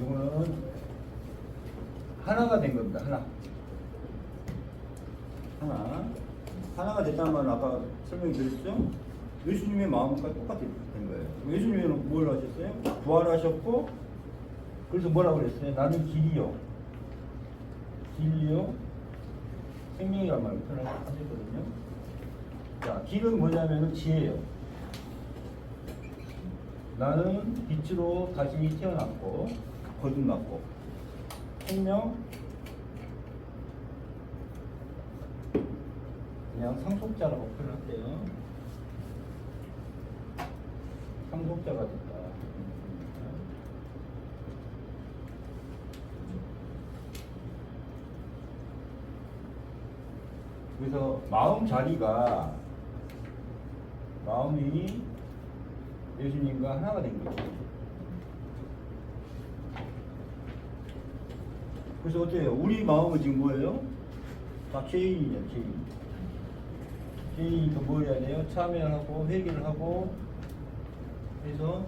이거는 하나가 된 겁니다. 하나가 됐다는 말은 아까 설명이 드렸죠? 예수님의 마음과 똑같이 된 거예요. 예수님은 뭘 하셨어요? 부활하셨고, 그래서 뭐라고 그랬어요? 나는 길이요, 생명이란 말을 표현하셨거든요. 자, 길은 뭐냐면은 지혜예요. 나는 빛으로 다시 태어났고, 거듭났고, 생명, 그냥 상속자라고 표현할게요. 상속자가 됐다. 그래서 마음 자리가, 마음이 예수님과 하나가 된 거죠. 그래서 어때요? 우리 마음은 지금 뭐예요? 다 죄인이에요, 죄인. 죄인이니까 뭘 해야 돼요? 참여하고 회개를 하고 해서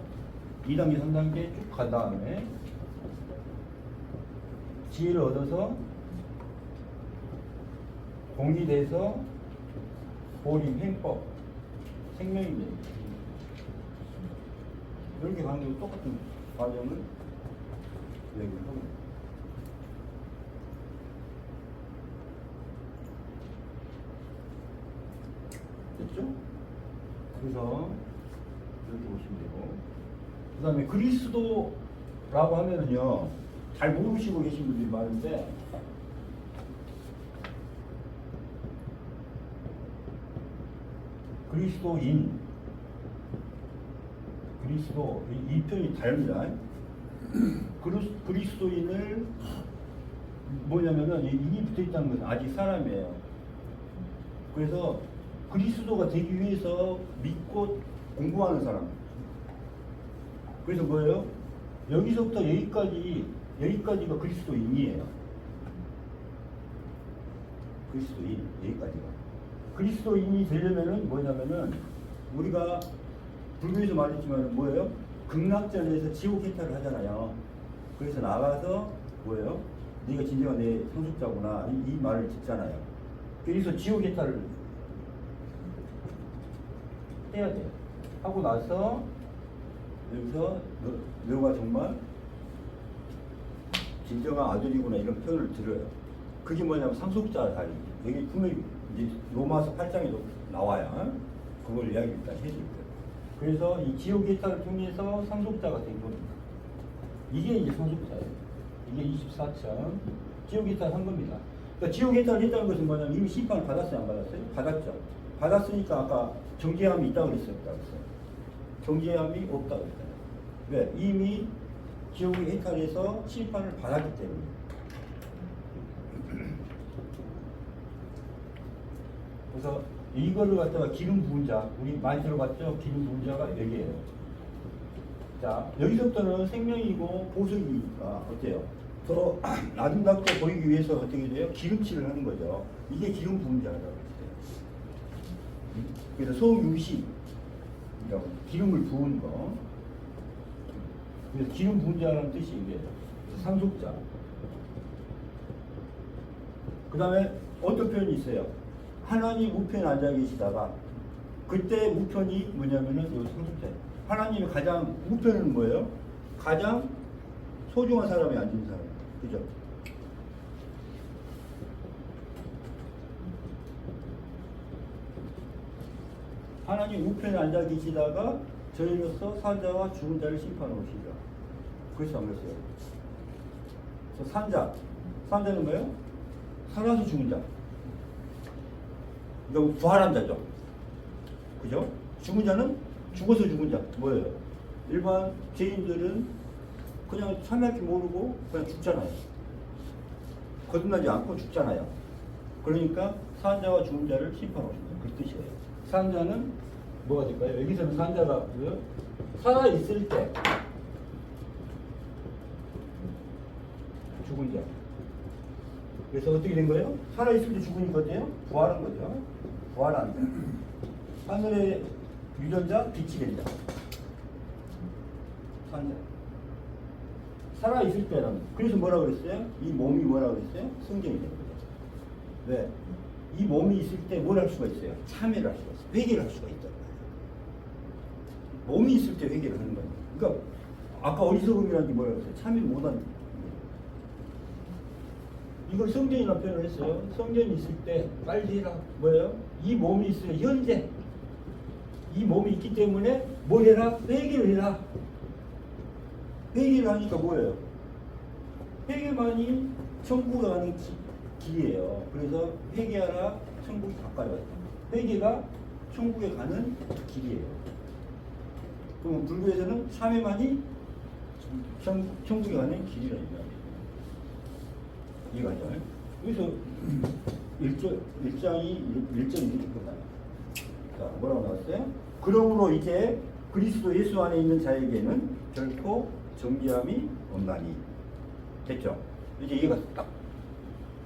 2단계, 3단계 쭉 간 다음에 지혜를 얻어서 공이 돼서 보림, 행법, 생명입니다. 이렇게 가는 게 똑같은 과정을 얘기를 하고 있습니다. 됐죠? 그래서 이렇게 보시면 되고, 그 다음에 그리스도라고 하면은요, 잘 모르시고 계신 분들이 많은데, 그리스도인, 그리스도, 이 표현이 다릅니다. 그리스도인을 뭐냐면은 인이 붙어 있다는 것은 아직 사람이에요. 그래서 그리스도가 되기 위해서 믿고 공부하는 사람. 그래서 뭐예요? 여기서부터 여기까지가 그리스도인이에요. 그리스도인, 여기까지가. 그리스도인이 되려면은 뭐냐면은 우리가 불교에서 말했지만 뭐예요? 극락전에서 지옥 해탈을 하잖아요. 그래서 나가서 뭐예요? 네가 진정한 내 상속자구나 이 말을 듣잖아요. 그래서 지옥 해탈을 해야 돼요. 하고 나서 여기서 너가 정말 진정한 아들이구나 이런 표현을 들어요. 그게 뭐냐면 상속자 자리. 여기 분명히 이제 로마서 8장에도 나와요. 그걸 이야기 일단 해줄 거예요. 그래서 이 지옥 해탈을 통해서 상속자가 된 겁니다. 이게 이제 상속자예요. 이게 24층 지옥 해탈 한 겁니다. 그러니까 지옥 해탈을 했다는 것은 뭐냐면 이미 심판을 받았어요, 안 받았어요? 받았죠. 받았으니까 아까 정죄함이 있다고 그랬어요, 없다고 그랬어요? 정죄함이 없다고 그랬잖아요. 왜? 이미 지옥 해탈에서 심판을 받았기 때문에. 그래서 이거를 갖다가 기름 부은 자, 우리 많이 들어봤죠? 기름 부은 자가 여기에요. 자, 여기서부터는 생명이고 보석이니까 어때요? 서로 아름답게 보이기 위해서 어떻게 돼요? 기름칠을 하는 거죠. 이게 기름 부은 자라고 했어요. 그래서 소유식이라고 기름을 부은 거. 그래서 기름 부은 자라는 뜻이 이게 상속자. 그 다음에 어떤 표현이 있어요? 하나님 우편에 앉아 계시다가 그때 우편이 뭐냐면은 이 상속자예요. 하나님의 가장 우편은 뭐예요? 가장 소중한 사람이 앉은 사람. 그죠? 하나님 우편에 앉아 계시다가 저희로서 산자와 죽은 자를 심판하시리라. 그래서 안 그랬어요. 산자는 뭐예요? 살아서 죽은 자. 이거 부활한 자죠. 그죠? 죽은 자는 죽어서 죽은 자. 뭐예요? 일반 죄인들은 그냥 참할 줄 모르고 그냥 죽잖아요. 거듭나지 않고 죽잖아요. 그러니까 산자와 죽은 자를 심판하신다. 그 뜻이에요. 산자는 뭐가 될까요? 여기서는 산자가 살아있을 때 죽은 자. 그래서 어떻게 된 거예요? 살아있을 때 죽으니까 어때요? 부활한 거죠. 부활한 자. 하늘의 유전자, 빛이 된다. 산자. 살아 있을 때는 그래서 뭐라 그랬어요? 이 몸이 뭐라 그랬어요? 성경이 되는 거죠. 왜? 이 몸이 있을 때 뭘 할 수가 있어요? 참여를 할 수가 있어요. 회개를 할 수가 있단 말이에요. 몸이 있을 때 회개를 하는 거예요. 그러니까 아까 어리석음이라는 게 뭐라 그랬어요? 참여를 못하는 거예요. 이걸 성경이라고 표현을 했어요. 성경이 있을 때 빨리 해라. 뭐예요? 이 몸이 있어요. 현재 이 몸이 있기 때문에 뭘 해라? 회개를 해라. 회개를 하니까 뭐예요? 회개만이 천국에 가는 길이에요. 그래서 회개하라, 천국이 가까이 왔다. 회개가 천국에 가는 길이에요. 그럼 불교에서는 참회만이 천국에 가는 길이라 이거예요. 이해가죠? 그래서 일장이 이렇게 끝나요. 자, 뭐라고 나왔어요? 그러므로 이제 그리스도 예수 안에 있는 자에게는 결코 정죄함이 없나니. 됐죠? 이제 이해가 딱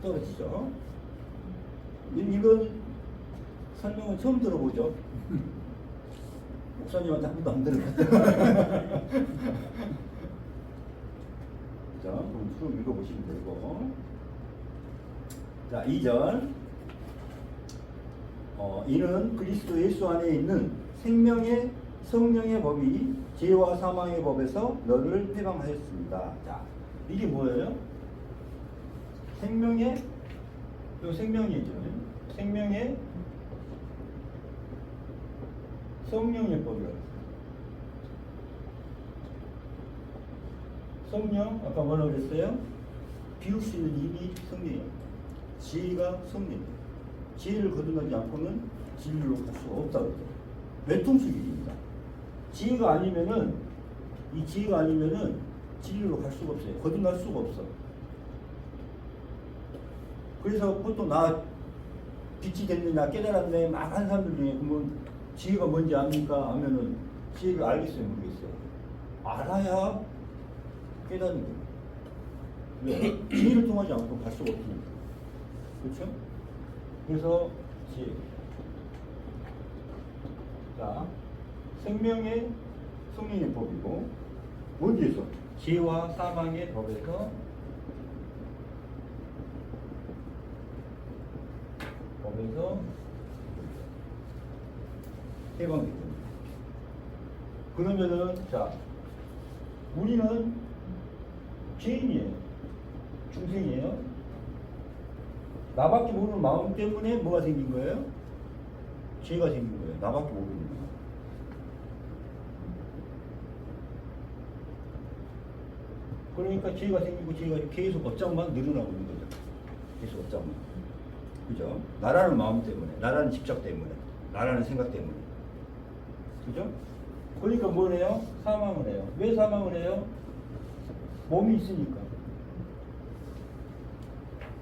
떨어지죠? 이건 설명은 처음 들어보죠? 목사님한테 한 번도 안 들어봤어요. 자, 그럼 쭉 읽어보시면 되고. 자, 2절. 이는 그리스도 예수 안에 있는 생명의 성령의 법이 죄와 사망의 법에서 너를 해방하였습니다. 자, 이게 뭐예요? 생명의 생명이죠. 생명의 성령의 법이라고 했어요. 성령, 아까 뭐라고 그랬어요? 비울 수 있는 힘이 성령이에요. 지혜가 성령이에요. 지혜를 거듭나지 않고는 진리로 갈 수가 없다고 그래요. 외통수길입니다. 지혜가 아니면은, 이 지혜가 아니면은 진리로 갈 수가 없어요. 거듭날 수가 없어. 그래서 보통 나 빛이 됐느냐 깨달았네 막 하는 사람들 중에 그러면 지혜가 뭔지 압니까? 하면은 지혜를 알겠어요? 모르겠어요? 알아야 깨닫는 거예요. 왜? 지혜를 통하지 않고 갈 수가 없으니까. 그렇죠? 그래서 지혜. 자, 생명의 성령의 법이고 어디에서? 죄와 사망의 법에서 해방되는 겁니다. 그러면은 자, 우리는 죄인이에요. 중생이에요. 나밖에 모르는 마음 때문에 뭐가 생긴 거예요? 죄가 생긴 거예요. 나밖에 모르는 거예요. 그러니까 죄가 생기고 죄가 계속 업장만 늘어나고 있는 거죠. 계속 업장만. 그죠? 나라는 마음 때문에, 나라는 집착 때문에, 나라는 생각 때문에. 그죠? 그러니까 뭘 해요? 사망을 해요. 왜 사망을 해요? 몸이 있으니까.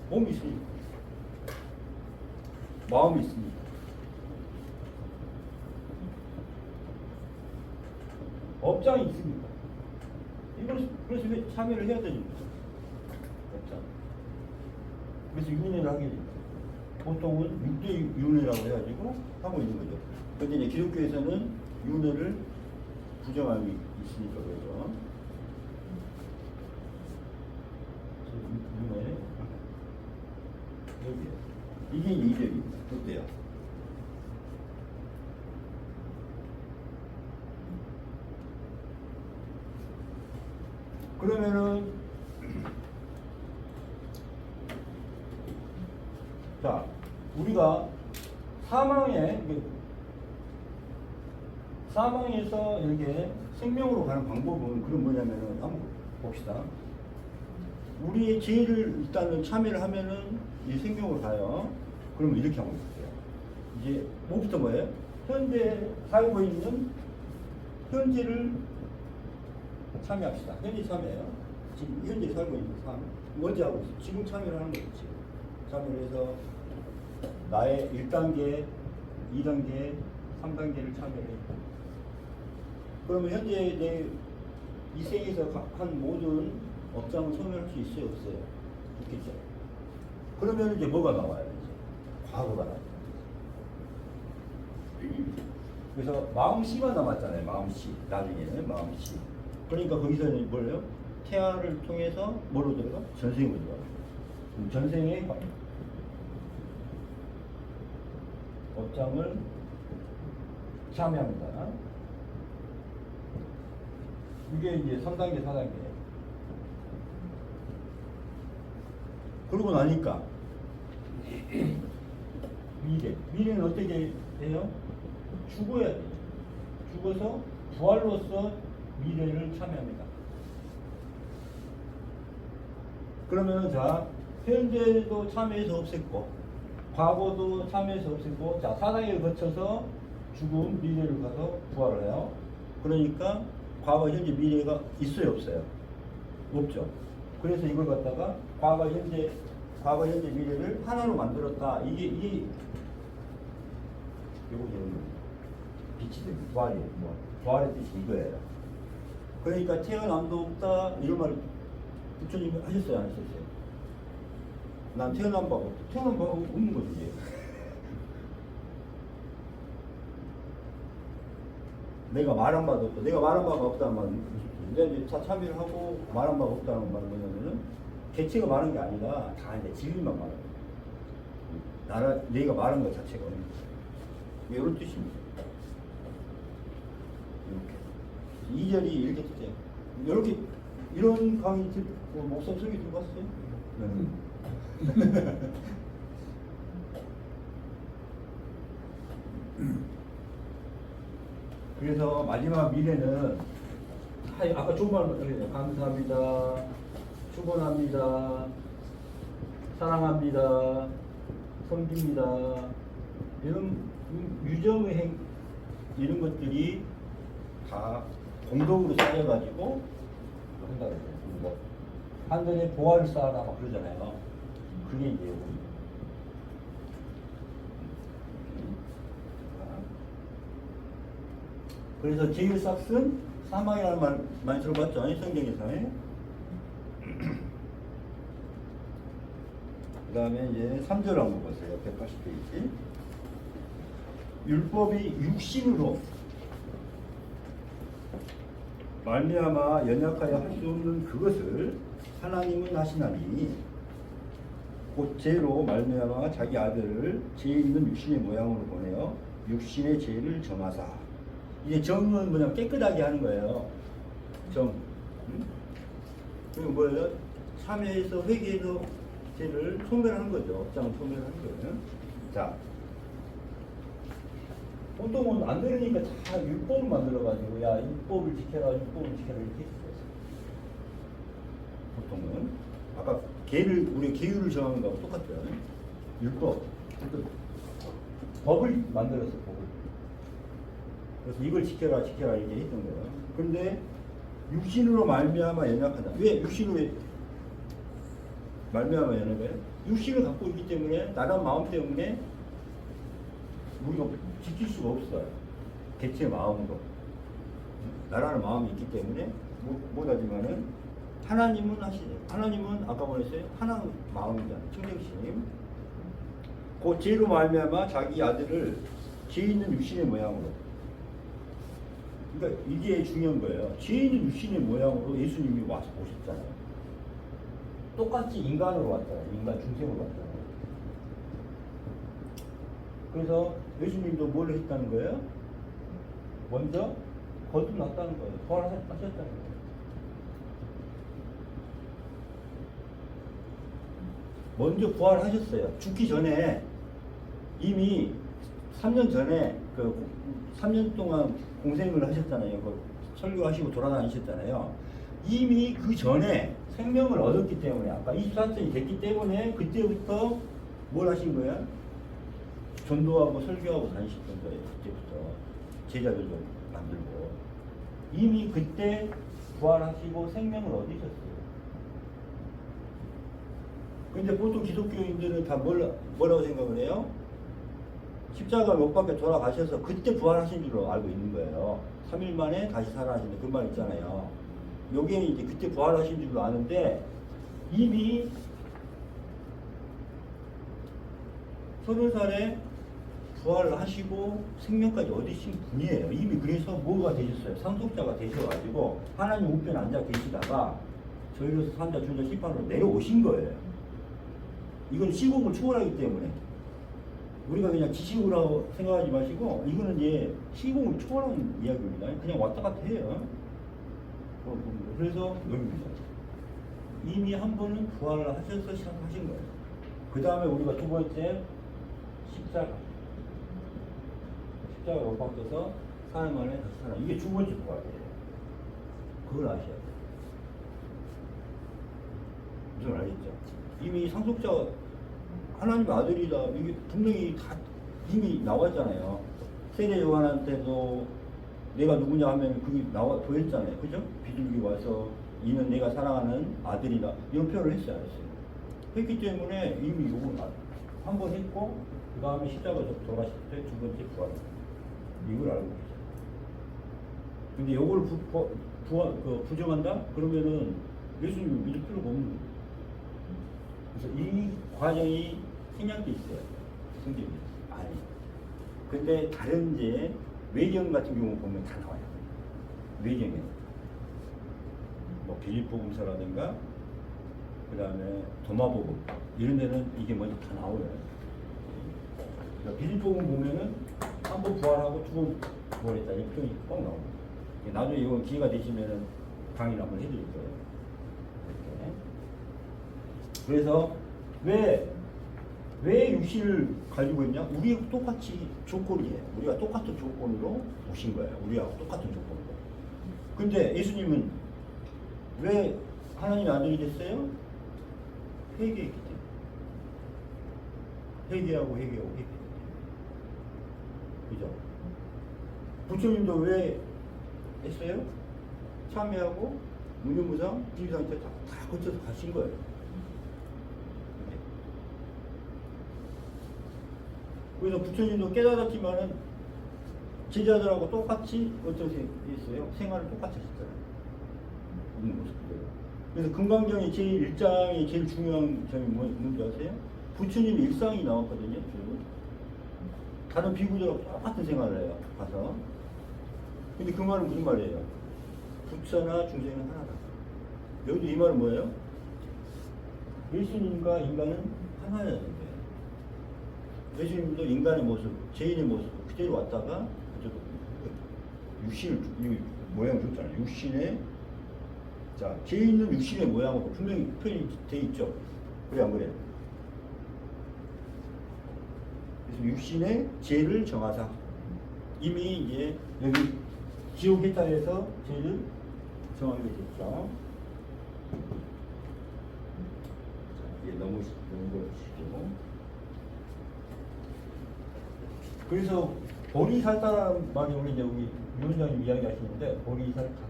몸이 있으니까. 마음이 있으니까. 업장이 있으니까. 이걸 그래서 왜 참여를 해야 되니까. 업장. 그래서 윤회를 하게 됩니다. 보통은 6대 윤회라고 해가지고 하고 있는 거죠. 그런데 이제 기독교에서는 윤회를 부정함이 있으니까 그러죠. 윤회. 여기에. 이게 2절입니다. 어때요? 그러면은 자, 우리가 사망에서 이렇게 생명으로 가는 방법은 그런 뭐냐면은 한번 봅시다. 우리의 죄를 일단은 참여를 하면은 이 생명으로 가요. 그러면 이렇게 하고 있어요. 이제 뭐부터 뭐예요? 현재 살고 있는 현재를 참여합시다. 현재 참여해요. 지금 현재 살고 있는 삶. 먼저 하고 있어요. 지금 참여를 하는 거죠. 지금 참여를 해서 나의 1단계, 2단계, 3단계를 참여해요. 그러면 현재 내 이 세계에서 한 모든 업장을 소멸할 수 있어요, 없어요? 있겠죠. 그러면 이제 뭐가 나와요? 이제 과거가 나와요. 그래서 마음씨가 남았잖아요. 마음씨. 나중에는 마음씨. 그러니까 거기서는 뭐예요? 태아를 통해서 뭐로 들어가? 전생으로 들어가. 전생에 업장을 참여합니다. 이게 이제 3단계, 4단계. 그러고 나니까 미래는 어떻게 해요? 죽어야 돼요. 죽어서 부활로서 미래를 참여합니다. 그러면 자, 현재도 참여해서 없앴고 과거도 참여해서 없앴고 자, 4단계를 거쳐서 죽음, 미래를 가서 부활을 해요. 그러니까 과거, 현재, 미래가 있어요, 없어요? 없죠. 그래서 이걸 갖다가 과거, 현재, 미래를 하나로 만들었다. 이게 요거 빛이 됩니다. 부활의 뜻이 이거예요. 그러니까 태어남도 없다 이런 말 부처님이 하셨어요, 안 하셨어요? 난 태어난 바가 없다. 태어난 바가 없는 거지. 이게. 내가 말한 바도 없고, 내가 말한 바가 없다는 말은 근데 이제 참여를 하고 말한 바가 없다는 말은 뭐냐면은 개체가 말한 게 아니라 다 이제 진리만 말하는 거예요. 내가 말한 것 자체가 없는 거예요. 이런 뜻입니다. 이렇게 2절이 이렇게 뜻해요. 이렇게 이런 강의 목사 소리 들어봤어요? 그래서 마지막 미래는 아까 좋은 말 감사합니다, 축원합니다, 사랑합니다, 섬깁니다 이런 유정의 행 이런 것들이 다 공동으로 쌓여가지고 한다 그래요. 뭐 하늘에 보화를 쌓아라 막 그러잖아요. 그게 이제 요겁니다. 그래서 제일 삭은 사망이라는 말 많이 들어봤죠? 성경에서. 그 다음에 이제 3절 한번 보세요. 180페이지. 율법이 육신으로 말미암아 연약하여 할 수 없는 그것을 하나님은 하시나니 곧 죄로 말미암아 자기 아들을 죄 있는 육신의 모양으로 보내어 육신의 죄를 정하사. 이제 정은 뭐냐면 깨끗하게 하는 거예요. 정. 그리고 뭐예요? 참여해서 회개해서 죄를 소멸하는 거죠. 업장을 소멸하는 거예요. 자, 보통은 안 들으니까 다 율법을 만들어가지고 야 율법을 지켜라 이렇게 했어요. 보통은 아까 우리 계율을 정하는 거하고 똑같아요. 율법. 법을 만들었어, 법을. 그래서 이걸 지켜라 이렇게 했던 거예요. 그런데 육신으로 말미암아 연약하다. 왜 육신으로 말미암아 연약해요? 육신을 갖고 있기 때문에 나란 마음 때문에 우리가 지킬 수가 없어요. 개체의 마음으로. 나라는 마음이 있기 때문에 못하지만은 하나님은 하시죠. 하나님은 아까 보냈어요. 하나 마음이잖아요. 청정심. 그 죄로 말미암아 자기 아들을 죄 있는 육신의 모양으로. 그러니까 이게 중요한 거예요. 죄 있는 육신의 모양으로 예수님이 와서 오셨잖아요. 똑같이 인간으로 왔잖아요. 인간 중생으로 왔잖아요. 그래서 예수님도 뭘 했다는 거예요? 먼저 거듭났다는 거예요. 부활하셨다는 거예요. 먼저 부활하셨어요. 죽기 전에 이미 3년 전에 3년 동안 공생을 하셨잖아요. 설교하시고 돌아다니셨잖아요. 이미 그 전에 생명을 얻었기 때문에 아까 24천이 됐기 때문에 그때부터 뭘 하신 거예요? 전도하고 설교하고 다니셨던 거예요. 그때부터 제자들도 만들고 이미 그때 부활하시고 생명을 얻으셨어요. 근데 보통 기독교인들은 다 뭐라고 생각을 해요? 십자가 못 박혀 돌아가셔서 그때 부활하신 줄로 알고 있는 거예요. 3일 만에 다시 살아나시는 그 말 있잖아요. 요게 이제 그때 부활하신 줄로 아는데 이미 30살에 부활을 하시고 생명까지 얻으신 분이에요. 이미 그래서 뭐가 되셨어요? 상속자가 되셔가지고 하나님 우편에 앉아 계시다가 저희로서 산자, 주자, 심판으로 내려오신 거예요. 이건 시공을 초월하기 때문에 우리가 그냥 지식으로 생각하지 마시고 이거는 이제 시공을 초월하는 이야기입니다. 그냥 왔다 갔다 해요. 그래서 여기입니다. 이미 한 번은 부활을 하셔서 시작하신 거예요. 그 다음에 우리가 두 번째 십자가로 바뀌어서 사람 안에 다시 살아. 이게 두 번째 부활이에요. 그걸 아셔야 돼요. 무슨 알겠죠? 이미 상속자가 하나님의 아들이다. 이게 분명히 다 이미 나왔잖아요. 세례 요한한테도 내가 누구냐 하면 그게 보였잖아요. 그죠? 비둘기 와서 이는 내가 사랑하는 아들이다. 이런 표현을 했어요. 안 했어요? 했기 때문에 이미 요걸 한 번 했고, 그 다음에 십자가 돌아가실 때 두 번째 부활. 이걸 알고 계세요. 근데 요걸 부정한다? 그러면은 예수님을 믿을 필요가 없는 거예요. 그래서 이 과정이 생략돼 있어요. 성경에. 아니. 근데 다른 이제 외경 같은 경우 보면 다 나와요. 외경에. 뭐 빌립보음서라든가 그 다음에 도마복음 이런 데는 이게 먼저 다 나와요. 그러니까 빌립보음 보면은 한 번 부활하고 두 번 부활했다. 이 표현이 꼭 나옵니다. 나중에 이건 기회가 되시면은 강의를 한번 해드릴 거예요. 이렇게. 그래서 왜 육신을 가지고 있냐? 우리하고 똑같이 조건이에요. 우리가 똑같은 조건으로 오신 거예요. 우리하고 똑같은 조건으로. 근데 예수님은 왜 하나님의 아들이 됐어요? 회개했기 때문에. 회개하고 했기 때문에. 그죠? 부처님도 왜 했어요? 참회하고 무념무상, 비비상태 다 거쳐서 가신 거예요. 그래서 부처님도 깨달았지만은 제자들하고 똑같이 어떻게 했어요? 생활을 똑같이 하셨잖아요. 있는 모습대로. 그래서 금강경의 제1장이 제일 중요한 점이 뭔지 아세요? 부처님의 일상이 나왔거든요. 다른 비구들하고 똑같은 생활을 해요. 가서. 근데 그 말은 무슨 말이에요? 부처나 중생은 하나다. 여기도 이 말은 뭐예요? 예수님과 인간은 하나라는 거예요. 예수님도 인간의 모습, 죄인의 모습 그대로 왔다가 육신을 모양을 줬잖아요. 육신의 자 죄인은 육신의 모양으로 분명히 표현이 돼 있죠. 그래 안 그래요? 그래서 육신의 죄를 정하사 이미 이제 여기 지옥 해탈에서 죄를 정하게 됐죠. 자, 이게 너무 쉽고. 그래서 보리살타라는 말이 오늘 이제 우리 위원장님 이야기하시는데 보리살타.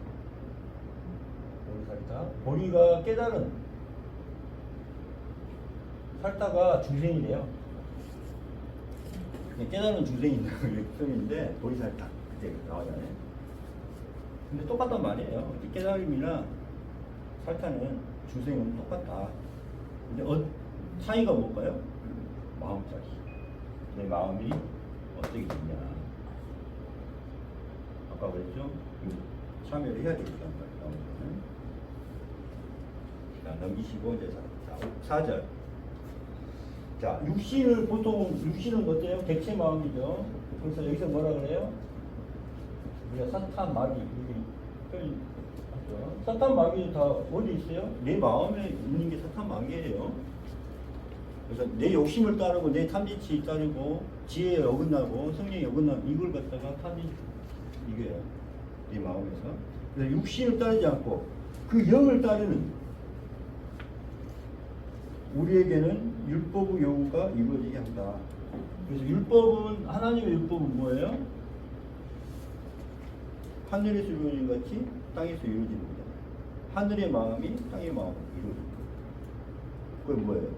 보리가 깨달은 살타가 중생이래요. 깨달은 중생이라고 이렇게 표현인데 보리살타 그때 나오잖아요. 근데 똑같단 말이에요. 깨달음이나 살타는 중생은 똑같다. 근데 차이가 뭘까요? 마음짜리. 내 마음이 어떻게 됐냐. 아까 그랬죠? 참여를 해야 되겠단 말이에요. 자, 넘기시고 이제 4절. 자, 육신을 보통 육신은 어때요? 객체 마음이죠. 그래서 여기서 뭐라 그래요? 우리가 사탄 마귀 표현하죠. 사탄 마귀는 다 어디 있어요? 내 마음에 있는 게 사탄 마귀예요. 그래서 내 욕심을 따르고 내 탐진치 따르고 지혜에 어긋나고 성령에 어긋나고 이걸 갖다가 탐진 이게요. 내 마음에서. 그래서 육신을 따르지 않고 그 영을 따르는 우리에게는 율법의 요구가 이루어지게 한다. 그래서 율법은 하나님의 율법은 뭐예요? 하늘에서 이루어진 같이 땅에서 이루어지는 거예요. 하늘의 마음이 땅의 마음을 이루어집니다. 그건 뭐예요?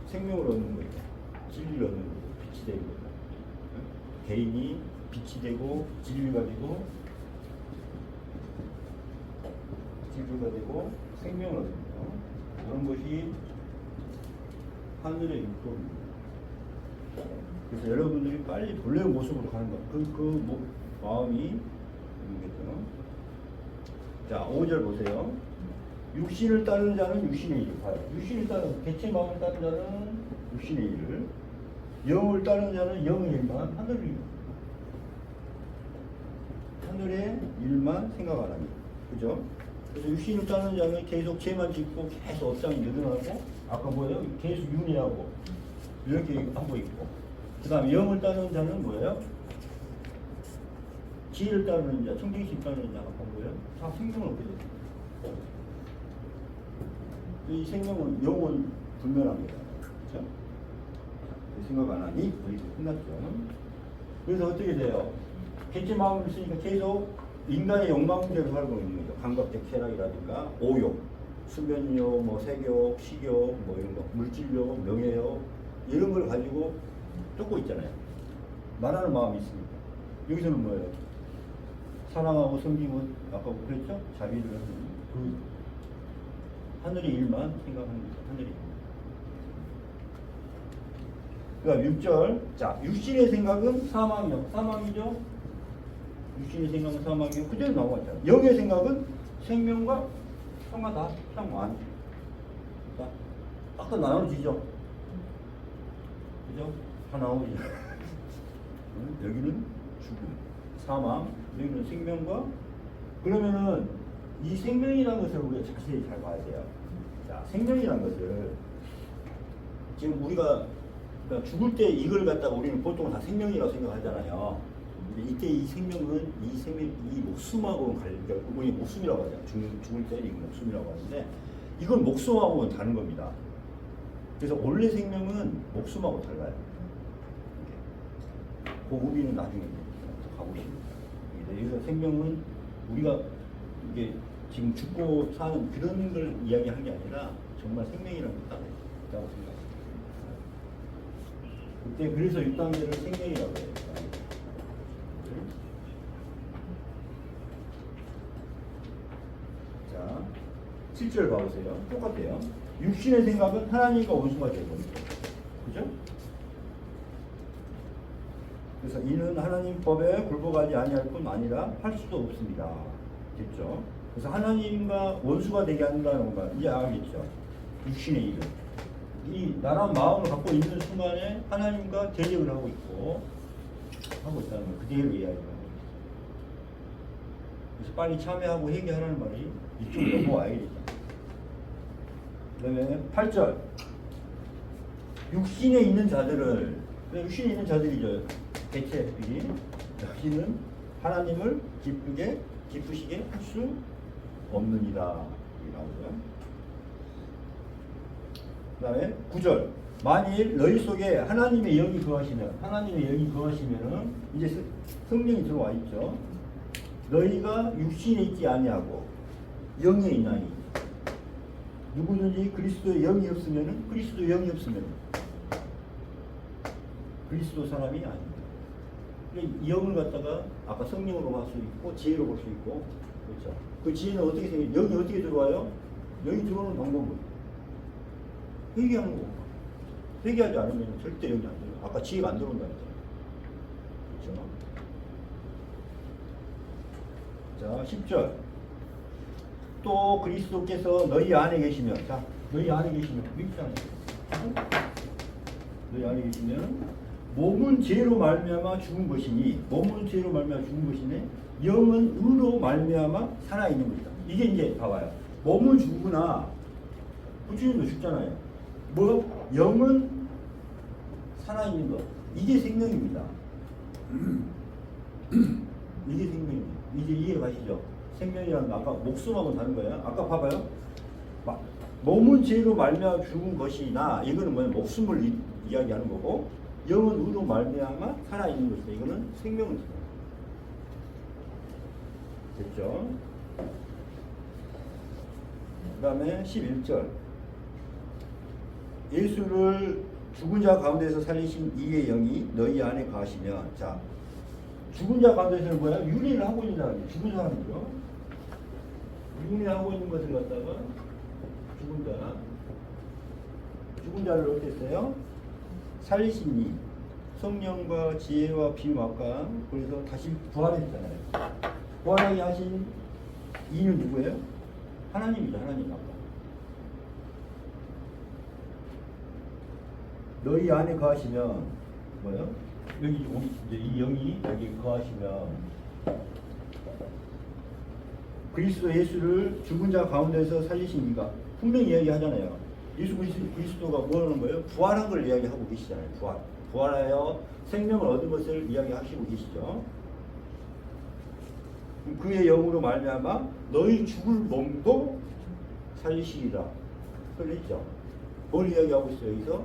생명을 얻는 거예요. 진리를 얻는 거예요. 빛이 되는 거예요. 개인이 빛이 되고 진리가 되고 진리가 되고 생명을 얻는 거예요. 그런 것이 하늘의 율법입니다. 그래서 여러분들이 빨리 본래의 모습으로 가는 것. 마음이 있는 거죠. 자, 5절 보세요. 육신을 따르는 자는 육신의 일을 봐요. 육신을 따르는, 개체 마음을 따르는 자는 육신의 일을, 영을 따르는 자는 영의 일만, 하늘의 일만 생각하랍니다. 그죠? 그래서 육신을 따르는 자는 계속 죄만 짓고 계속 업장이 늘어나고, 아까 뭐예요? 계속 윤회하고 이렇게 하고 있고, 그 다음에 영을 따르는 자는 뭐예요? 지혜를 따르는 자, 청정심 따르는 자가 뭐예요? 다 생명을 얻게 돼요. 이 생명은 영원 불멸합니다. 그렇죠? 생각 안 하니 여기서 끝났죠. 그래서 어떻게 돼요? 개체 마음을 쓰니까 계속 인간의 욕망대로 살고 있는 거죠. 감각적 쾌락이라든가 오욕, 수면욕, 뭐 색욕, 식욕, 뭐 이런 거, 물질욕, 명예욕 이런 걸 가지고 쫓고 있잖아요. 말하는 마음이 있습니다. 여기서는 뭐예요? 사랑하고 섬기고 아까 그랬죠? 자비를 하는 그 하늘의 일만 생각합니다. 하늘의 일. 그러니까 6절. 자, 육신의 생각은 사망이죠. 육신의 생각은 사망이고 그대로 나와있잖아요. 영의 생각은 생명과 평화다. 평안. 자, 딱 나눠지죠. 그죠? 다 나오죠. 여기는 죽음, 사망, 여기는 생명과. 그러면은 이 생명이라는 것을 우리가 자세히 잘 봐야 돼요. 자, 생명이라는 것을 지금 우리가 그러니까 죽을 때 이걸 갖다가 우리는 보통 다 생명이라고 생각하잖아요. 근데 이때 이 생명은 이 목숨하고는 그러니까 우리 목숨이라고 하잖아요. 죽을 때 이건 목숨이라고 하는데 이건 목숨하고는 다른 겁니다. 그래서 원래 생명은 목숨하고 달라요. 그 우리는 나중에 가보십니다. 그래서 생명은 우리가 이게 지금 죽고 사는 그런 걸 이야기한 게 아니라 정말 생명이라는 게 따로 있다고 생각합니다. 그때 그래서 6단계를 생명이라고 해요. 자, 7절 봐보세요. 똑같아요. 육신의 생각은 하나님과 원수가 되는 겁니다. 그죠? 그래서 이는 하나님 법에 굴복하지 아니할 뿐 아니라 할 수도 없습니다. 됐죠? 그래서 하나님과 원수가 되게 한다는 건 이제 알겠죠? 육신의 일을. 이 나란 마음을 갖고 있는 순간에 하나님과 대립을 하고 있다는 걸 그대로 이해하는 거예요. 그래서 빨리 참여하고 회개하라는 말이 이쪽으로 넘어와야겠죠. 그 다음에 8절. 육신에 있는 자들이죠. 대체들이 여기는 하나님을 기쁘시게 할 수 없느니라. 이렇게 나오죠. 그 다음에 9절. 만일 너희 속에 하나님의 영이 거하시면은 이제 성령이 들어와 있죠. 너희가 육신에 있지 아니하고 영에 있나니. 누구든지 그리스도의 영이 없으면은 그리스도 사람이 아닙니다. 이 영을 갖다가 아까 성령으로 볼 수 있고 지혜로 볼 수 있고 그렇죠. 그 지혜는 어떻게 생겨요? 영이 어떻게 들어와요? 영이 들어오는 방법은 회개하는 거고. 회개하지 않으면 절대 영이 안 들어요. 아까 지혜가 안 들어온다 했잖아요. 그렇죠? 자, 10절. 또 그리스도께서 너희 안에 계시면, 너희 안에 계시면 몸은 죄로 말미암아 죽은 것이니, 영은 의로 말미암아 살아 있는 것이다. 이게 이제 봐봐요. 몸은 죽으나 부처님도 죽잖아요. 영은 살아 있는 것. 이게 생명입니다. 이게 생명입니다. 이제 이해 가시죠? 생명이라는 거 아까 목숨하고는 다른 거예요. 아까 봐봐요. 몸은 죄로 말미암아 죽은 것이나 이거는 뭐냐 목숨을 이야기하는 거고 영은 의로 말미암아 살아 있는 것이다. 이거는 생명을 됐죠? 그 다음에 11절. 예수를 죽은 자 가운데서 살리신 이의 영이 너희 안에 거하시면, 자, 죽은 자 가운데서는 뭐야? 윤회를 하고 있는 사람이에요. 죽은 사람이죠. 윤회하고 있는 것을 갖다가 죽은 자를 어떻게 했어요? 살리신 이 성령과 지혜와 비유 아까 그래서 다시 부활했잖아요. 부활하게 하신 이는 누구예요? 하나님이죠. 하나님 아빠. 너희 안에 거하시면 뭐요? 여기 이제 이 영이 여기 거하시면 그리스도 예수를 죽은 자 가운데서 살리신 이가 분명히 이야기하잖아요. 예수 그리스도가 뭐 하는 거예요? 부활한 걸 이야기하고 계시잖아요. 부활하여 생명을 얻은 것을 이야기하시고 계시죠. 그의 영으로 말미암아 너희 죽을 몸도 살리시리라. 그랬죠. 뭘 이야기하고 있어요? 여기서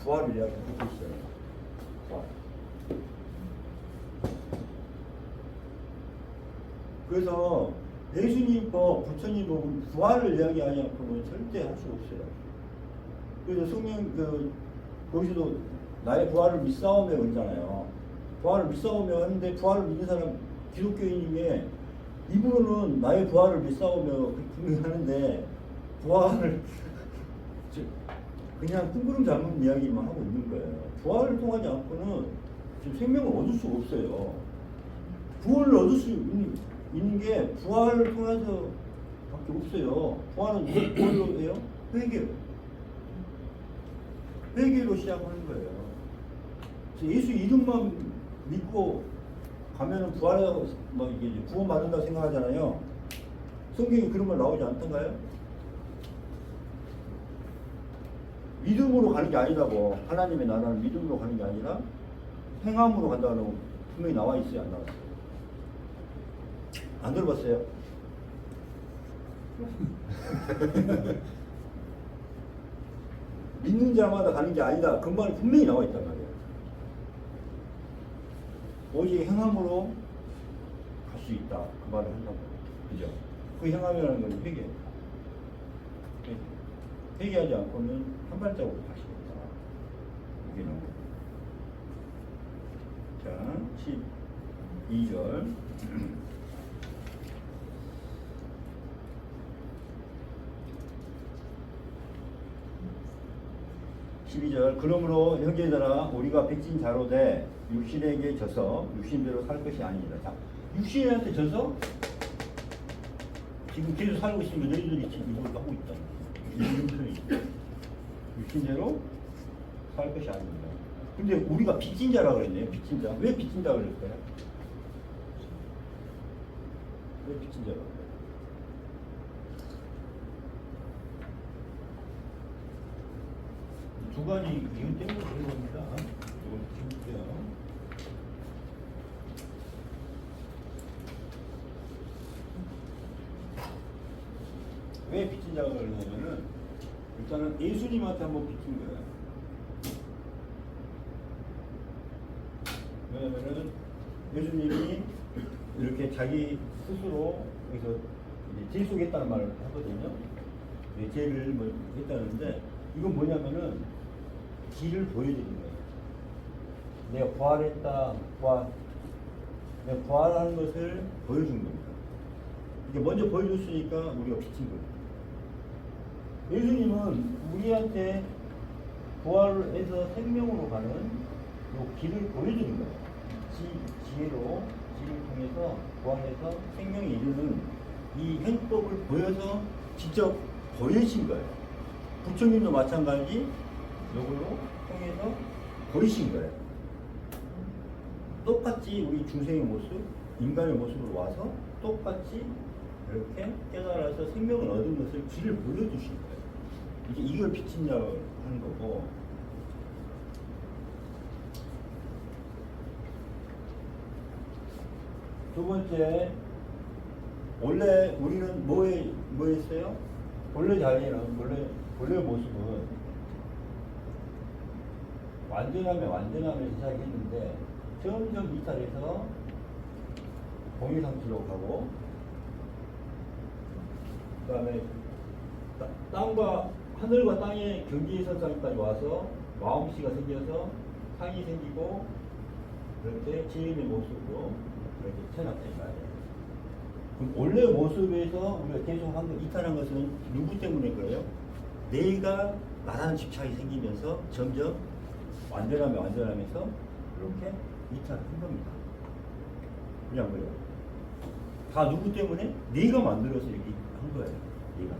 부활을 이야기하고 계시잖아요. 부활. 그래서 예수님 법, 부처님 법은 부활을 이야기하지 않고는 절대 할 수 없어요. 그래서 성령 거기서도 나의 부활을 믿사오며 그러잖아요. 부활을 믿사오며 하는데 부활을 믿는 사람 기독교인 중에 입으로는 나의 부활을 믿사오며 분명히 하는데 부활을 그냥 뜬구름 잡는 이야기만 하고 있는 거예요. 부활을 통하지 않고는 지금 생명을 얻을 수가 없어요. 부활을 얻을 수 있는 게 부활을 통해서 밖에 없어요. 부활은 뭘로 해요? 회개로 시작하는 거예요. 예수 이름만 믿고 가면은 부활하고 뭐 이게 구원받는다고 생각하잖아요. 성경에 그런 말 나오지 않던가요? 믿음으로 가는 게 아니라고. 하나님의 나라는 믿음으로 가는 게 아니라 행함으로 간다고 분명히 나와 있어요. 안 나왔어요? 안 들어봤어요? 믿는 자마다 가는 게 아니다. 그 말이 분명히 나와 있단 말이에요. 오직 행함으로 갈 수 있다. 그 말을 한다고. 그죠? 그 행함이라는 건 회개예요. 회개하지 않고는 한 발자국 갈 수 없다. 이게 나온 거예요. 자, 12절. 12절. 그러므로 형제들아 우리가 빚진 자로 돼 육신에게 져서 육신대로 살 것이 아니니라. 자, 육신한테 져서 지금 계속 살고 있으면 너희들이 지금 이걸 하고 있다. 육신대로 살 것이 아닙니다. 근데 우리가 빚진 자라고 그랬네요. 빚진 자. 왜 빚진 자라고 그랬어요? 왜 빚진 자라고 그래요? 두 가지 이유 때문에 그런 겁니다. 이걸 볼게요. 왜 빚진 자가 그러냐면은 일단은 예수님한테 한번 빚진 거예요. 왜냐면은 예수님이 이렇게 자기 스스로 여기서 죄속했다는 말을 하거든요. 죄를 뭐 했다는데 이건 뭐냐면은 길을 보여주는 거예요. 내가 부활했다, 내가 부활하는 것을 보여준 겁니다. 이게 먼저 보여줬으니까 우리가 빚진 거예요. 예수님은 우리한테 부활을 해서 생명으로 가는 이 길을 보여주는 거예요. 지혜를 통해서 부활해서 생명에 이르는 이 행법을 보여서 직접 보여신 거예요. 부처님도 마찬가지 이걸로 통해서 보이신 거예요. 똑같이 우리 중생의 모습, 인간의 모습으로 와서 똑같이 이렇게 깨달아서 생명을 얻은 것을 길을 보여주신 거예요. 이걸 빚진 자라고 하는 거고. 두 번째, 원래 우리는 뭐 했어요? 원래 자리는, 원래 모습은 완전하면 시작했는데 점점 이탈해서 공유상태로 가고, 그 다음에 땅과 하늘과 땅의 경계의 선상까지 와서 마음씨가 생겨서 상이 생기고 그렇게 지인의 모습으로 그렇게 태어났다 이 말이에요. 그럼 원래 모습에서 우리가 계속 이탈한 것은 누구 때문에 그래요? 내가 나라는 집착이 생기면서 점점 완전하면서 이렇게 이탈한 겁니다. 그냥 그래요. 다 누구 때문에? 네가 만들어서 이렇게 한 거예요. 네가.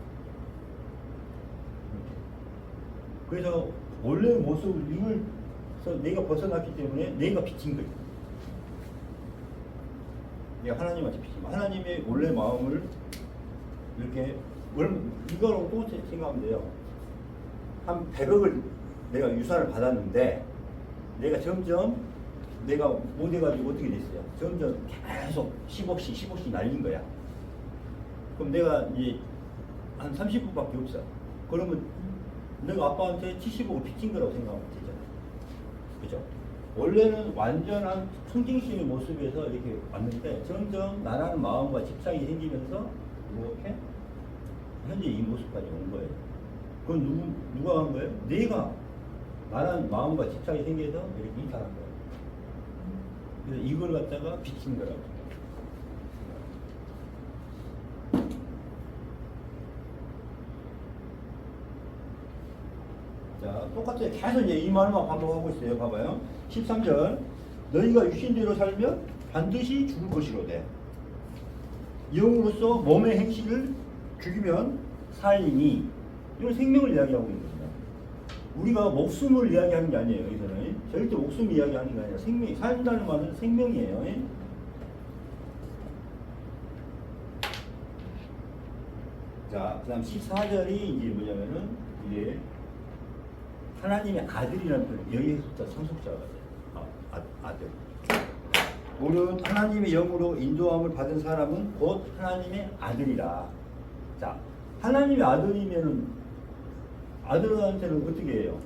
그래서 원래 모습을 이걸 내가 벗어났기 때문에 내가 비친 거예요. 내가 하나님한테 비친 거. 하나님의 원래 마음을 이렇게 이거로 또 생각하면 돼요. 한 100억을 내가 유산을 받았는데 내가 점점 내가 못 해가지고 어떻게 됐어요? 점점 계속 10억씩 날린 거야. 그럼 내가 이제 한 30%밖에 없어. 그러면 내가 아빠한테 70억을 빚진 거라고 생각하면 되잖아. 그죠? 원래는 완전한 성징심의 모습에서 이렇게 왔는데 점점 나라는 마음과 집착이 생기면서 이렇게 현재 이 모습까지 온 거예요. 그건 누가 한 거예요? 내가 나라는 마음과 집착이 생겨서 이렇게 이탈한 거예요. 그래서 이걸 갖다가 비친 거라고. 자, 똑같아요. 계속 이제 이 말만 반복하고 있어요. 봐봐요. 13절. 너희가 육신대로 살면 반드시 죽을 것이로되 영으로서 몸의 행실을 죽이면 살리니. 이건 생명을 이야기하고 있는 겁니다. 우리가 목숨을 이야기하는 게 아니에요. 여기서는 절대 목숨 이야기하는 게 아니라 생명, 산다는 말은 생명이에요. 자, 그 다음 14절이 이제 뭐냐면은 이제 하나님의 아들이라는 표현, 여기서부터 상속자가 돼요. 아들. 우리는 하나님의 영으로 인도함을 받은 사람은 곧 하나님의 아들이라. 자, 하나님의 아들이면은 아들한테는 어떻게 해요?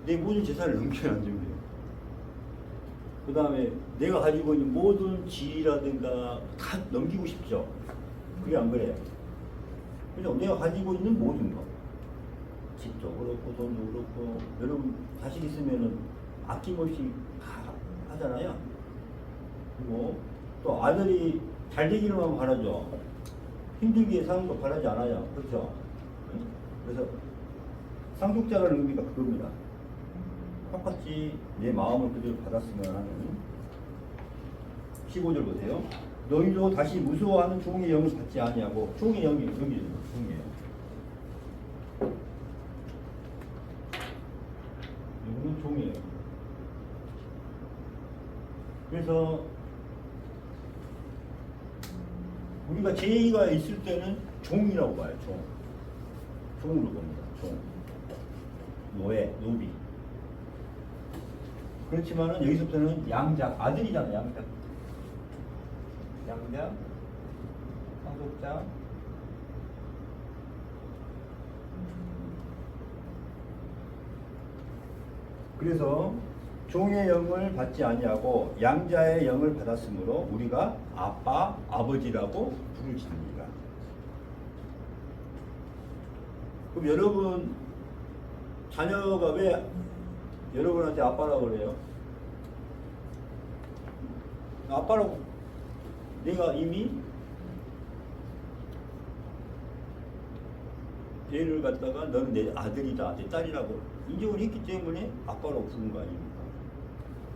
내 모든 재산을 넘겨야 안 됩니다. 그 다음에 내가 가지고 있는 모든 지위라든가 다 넘기고 싶죠. 그게 안 그래요. 그죠? 내가 가지고 있는 모든 거. 집도 그렇고 돈도 그렇고 여러분 자식 있으면은 아낌없이 다 하잖아요. 그리고 또 아들이 잘 되기로만 바라죠. 힘들게 사는 거 바라지 않아요. 그렇죠? 그래서 상속자라는 의미가 그겁니다. 똑같이 내 마음을 그대로 받았으면 하는. 15절 보세요. 너희도 다시 무서워하는 종의 영을 받지 아니하고. 종의 영이 종이에요. 이거는 종이에요. 그래서 우리가 죄의가 있을 때는 종이라고 봐요. 종으로 봅니다. 종. 노예, 노비. 그렇지만은 여기서부터는 양자, 아들이잖아요. 양자, 상속자. 그래서 종의 영을 받지 아니하고 양자의 영을 받았으므로 우리가 아빠, 아버지라고 부르짖습니다. 그럼 여러분 자녀가 왜 여러분한테 아빠라고 그래요? 아빠라고 내가 이미 얘를 갖다가 너는 내 아들이다, 내 딸이라고 인정을 했기 때문에 아빠라고 부른 거 아닙니까?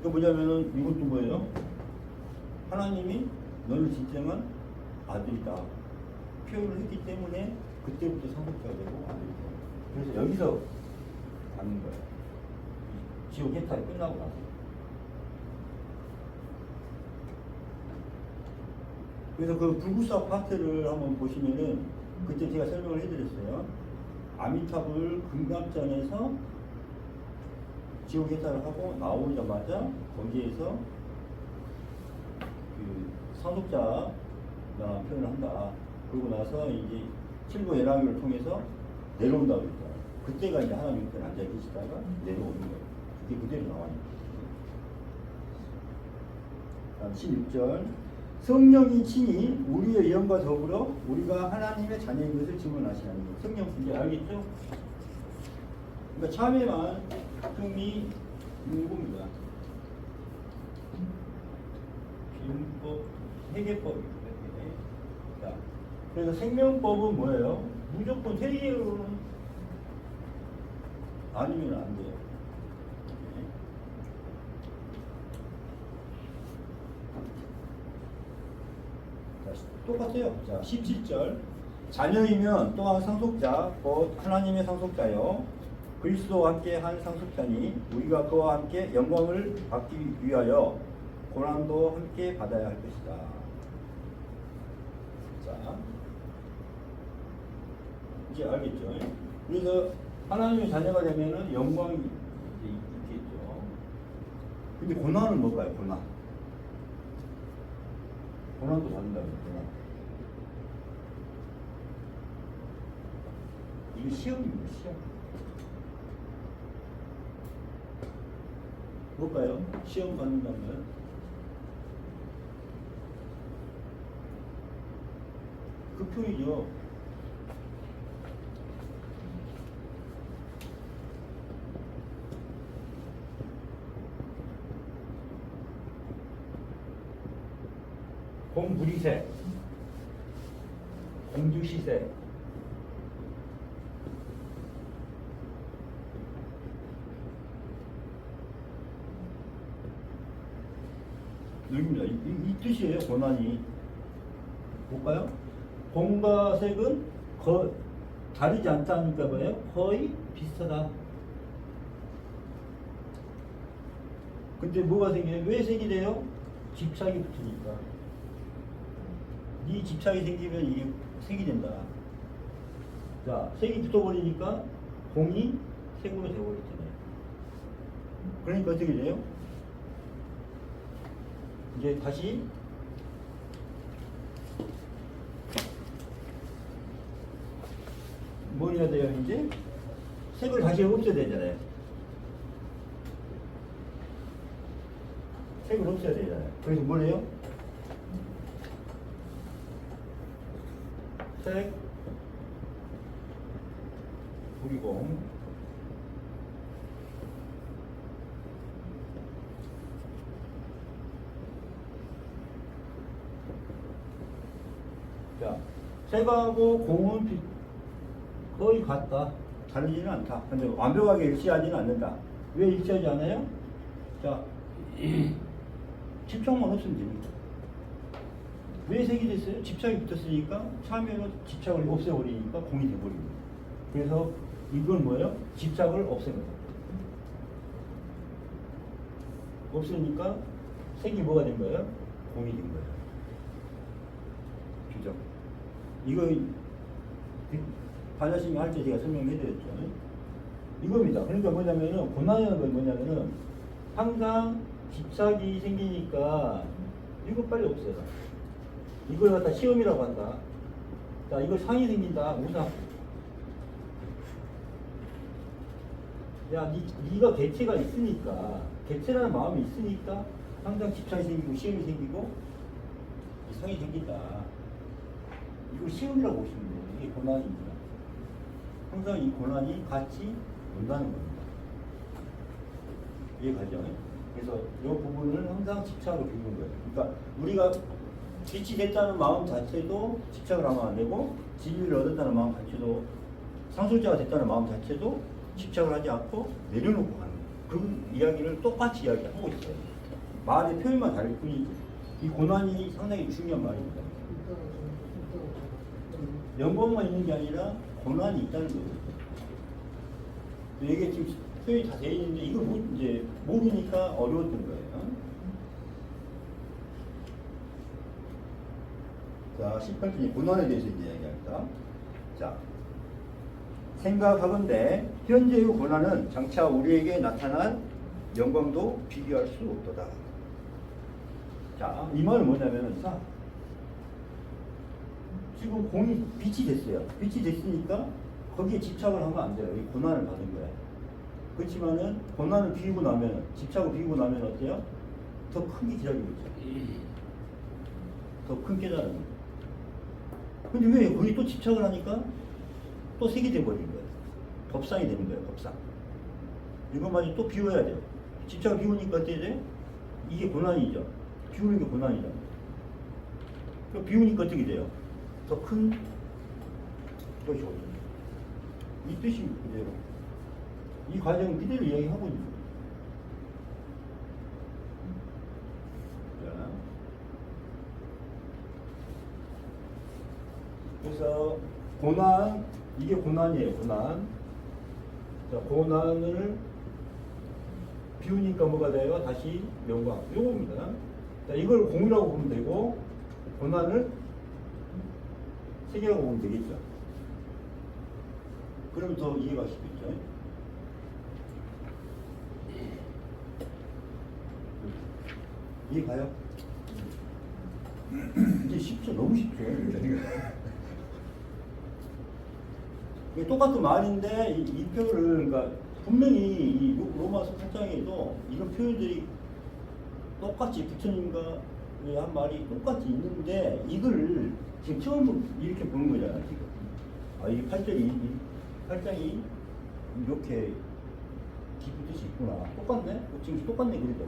그 뭐냐면은 이것도 뭐예요? 하나님이 너는 진정한 아들이다 표현을 했기 때문에 그때부터 상속자가 되고 아들이 되고. 그래서 여기서 가는 거예요. 지옥 해탈이 끝나고 나서. 그래서 그 불구사 파트를 한번 보시면은 그때 제가 설명을 해드렸어요. 아미타불 금강전에서 지옥 해탈을 하고 나오자마자 거기에서 그 상속자 표현을 한다. 그러고 나서 이제 칠보 예랑을 통해서 내려온다고 그랬잖아요. 그때가 이제 하나님 옆에 앉아 계시다가 내려오는 거예요. 그게 그대로 나와요. 16절. 성령이 친히 우리의 영과 더불어 우리가 하나님의 자녀인 것을 증언하시는 것. 성령 이제 알겠죠? 그러니까 참회만 흠이 있는 겁니다. 비문법, 회계법입니다. 자, 그래서 생명법은 뭐예요? 무조건 회계로는 아니면 안 돼요. 똑같아요. 자, 17절. 자녀이면 또한 상속자, 곧 하나님의 상속자요. 그리스도와 함께 한 상속자니 우리가 그와 함께 영광을 받기 위하여 고난도 함께 받아야 할 것이다. 자, 이제 알겠죠? 그래서 하나님의 자녀가 되면은 영광이 이제 있겠죠. 근데 고난은 뭘까요? 고난. 고난도 받는다고요. 고난. 이게 시험입니다. 시험. 뭘까요? 시험 받는다면 그 표이죠. 공부리세, 공주시세, 여기입니다. 이 뜻이에요. 고난이. 볼까요? 공과 색은 다르지 않다니까 뭐예요? 거의 비슷하다. 근데 뭐가 생겨요? 왜 색이 돼요? 집착이 붙으니까. 이 집착이 생기면 이게 색이 된다. 자, 색이 붙어버리니까 공이 색으로 되어버렸잖아요. 그러니까 어떻게 돼요? 이제 다시 뭘 해야 돼요? 이제 색을 다시 없애야 되잖아요. 색을 없애야 되잖아요. 그래서 뭘 해요? 색 부리공 자, 색하고 공은 거의 같다. 다르지는 않다. 근데 완벽하게 일치하지는 않는다. 왜 일치하지 않아요? 자, 집착만 없으면 됩니다. 왜 색이 됐어요? 집착이 붙었으니까 처음에는 집착을 없애버리니까 공이 돼버립니다. 그래서 이건 뭐예요? 집착을 없앤 거예요. 없으니까 색이 뭐가 된 거예요? 공이 된 거예요. 그죠? 이거 반야심이 할 때 제가 설명해드렸죠. 이겁니다. 그러니까 뭐냐면은 고난이라는 건 뭐냐면은 항상 집착이 생기니까 이거 빨리 없애라. 이걸 갖다 시험이라고 한다. 자, 이거 상이 생긴다. 우상. 야, 네가 개체가 있으니까, 개체라는 마음이 있으니까 항상 집착이 생기고 시험이 생기고 상이 생긴다. 이걸 시험이라고 보시면 돼요. 이게 고난입니다. 항상 이 고난이 같이 온다는 겁니다. 이해가죠? 그래서 이 부분을 항상 집착으로 비우는 거예요. 그러니까 우리가 빛이 됐다는 마음 자체도 집착을 하면 안 되고, 진리를 얻었다는 마음 자체도, 상속자가 됐다는 마음 자체도 집착을 하지 않고 내려놓고 가는 거예요. 그 이야기를 똑같이 이야기하고 있어요. 말의 표현만 다를 뿐이지. 이 고난이 상당히 중요한 말입니다. 영광만 있는 게 아니라 고난이 있다는 거예요. 이게 지금 표현이 자세히 있는데 이걸 이제 모르니까 어려웠던 거예요. 자, 18편이 고난에 대해서 이제 이야기합니다. 자, 생각하건대 현재의 고난은 장차 우리에게 나타난 영광도 비교할 수 없도다. 자, 이 말은 뭐냐면은, 자, 지금 공이 빛이 됐어요. 빛이 됐으니까 거기에 집착을 하면 안 돼요. 이 고난을 받은 거야. 그렇지만은 고난을 비우고 나면, 집착을 비우고 나면 어때요? 더 큰 게 기다리고 있죠. 더 큰 깨달음. 근데 왜 거기 또 집착을 하니까 또 색이 돼버리는 거예요. 법상이 되는 거예요. 법상. 이것마저 또 비워야 돼요. 집착을 비우니까 어떻게 돼요? 이게 고난이죠. 비우는 게 고난이죠. 비우니까 어떻게 돼요? 더 큰 것이 오죠. 이 뜻이 그대로. 이 과정을 그대로 이야기하고 있는 거예요. 자. 그래서 고난, 이게 고난이에요. 고난. 자, 고난을 비우니까 뭐가 돼요? 다시 영광. 요겁니다. 자, 이걸 공이라고 보면 되고 고난을 세계라고 보면 되겠죠. 그러면 더 이해가 쉽겠죠. 이해 가요? 이제 쉽죠. 너무 쉽죠. 이게 똑같은 말인데 이 표현을 그러니까 분명히 이 로마서 8장에도 이런 표현들이 똑같이 부처님과 한 말이 똑같이 있는데 이걸 지금 처음 이렇게 보는 거잖아요. 지금. 아, 이 8장이 이렇게 깊은 뜻이 있구나. 똑같네? 지금 똑같네, 그래도.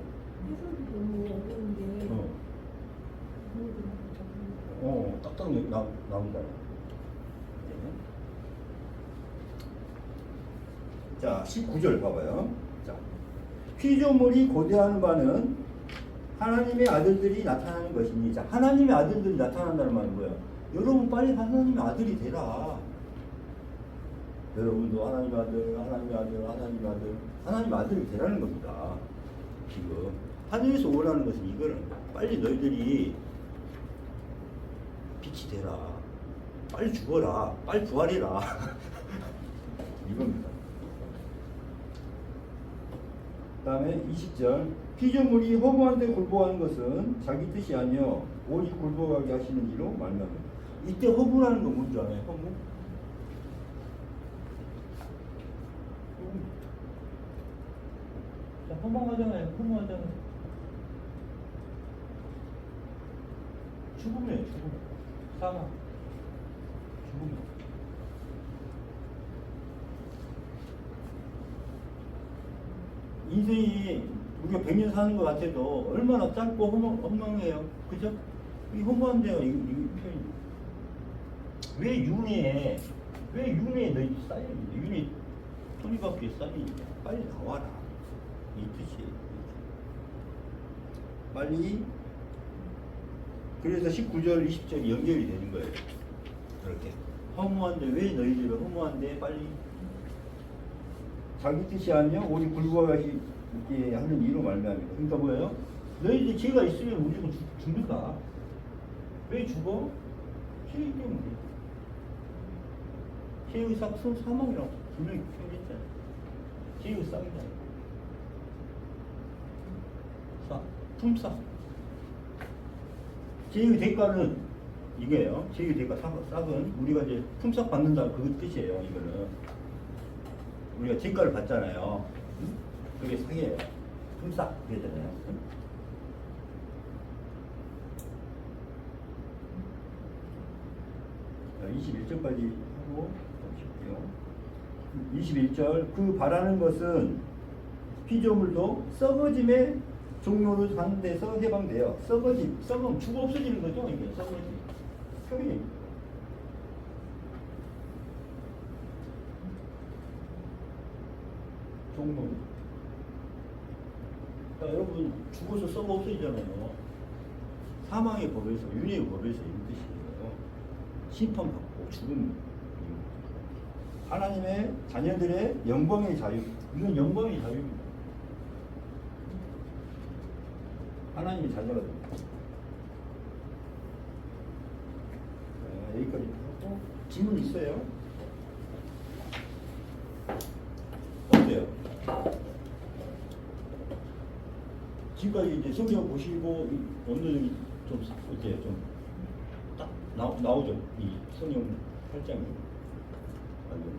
해석이 너무 어려운데. 딱딱 나온다. 자, 19절 봐봐요. 자, 피조물이 고대하는 바는 하나님의 아들들이 나타나는 것이니. 자, 하나님의 아들들이 나타난다는 말은 뭐예요? 여러분 빨리 하나님의 아들이 되라. 여러분도 하나님의 아들, 하나님의 아들, 하나님의 아들, 하나님의 아들이 되라는 겁니다. 지금 하늘에서 원하는 것은 이거는 빨리 너희들이 빛이 되라. 빨리 죽어라. 빨리 부활해라. 이겁니다. 그 다음에 20절 피조물이 허무한데 굴복하는 것은 자기 뜻이 아니요 오직 굴복하게 하시는 이로 말미암아. 이때 허무라는 건 뭔지 알아요? 허무? 자, 허무하잖아요. 허무하잖아요. 죽음이에요. 죽음. 사망. 죽음. 인생이 우리가 100년 사는 것 같아도 얼마나 짧고 헛망해요. 그죠? 이 허무한데요. 이 표현이. 왜 윤회에 너희 쌓이는데? 윤회 토니밖에 쌓이니까 빨리 나와라. 이 뜻이에요. 빨리. 그래서 19절, 20절이 연결이 되는 거예요. 이렇게. 허무한데, 왜 너희들이 허무한데 빨리. 자기 뜻이 아니요 오직 굴복하게 하는 이로 말미암니다. 그러니까 뭐예요? 너희들 죄가 있으면 무조건 죽는다. 왜 죽어? 죄 때문에. 죄의 삭은 사망이라고 분명히 표현했잖아요. 죄의 삭이잖아요. 품삯. 죄의 대가는 이게요. 죄의 대가 삭은 우리가 이제 품삯 받는다 그 뜻이에요. 이거는 우리가 대가를 받잖아요. 그게 삭이에요. 품삯 그러잖아요. 21절까지 하고 21절 그 바라는 것은 피조물도 썩어짐의 종로를 가는 데서 해방돼요. 썩음, 죽어 없어지는 거죠. 이게 썩어짐. 표현이. 종로. 그러니까 여러분 죽어서 썩어 없어지잖아요. 사망의 법에서, 윤회의 법에서 이런 뜻이에요. 심판받고 죽음. 하나님의 자녀들의 영광의 자유. 이건 영광의 자유입니다. 하나님의 자녀가 됩니다. 자, 여기까지 하고 질문 있어요? 어때요? 지금까지 이제 성경 보시고 어느 정도 좀 어때요? 좀 딱 나오죠? 이 성경 8장이 완전히.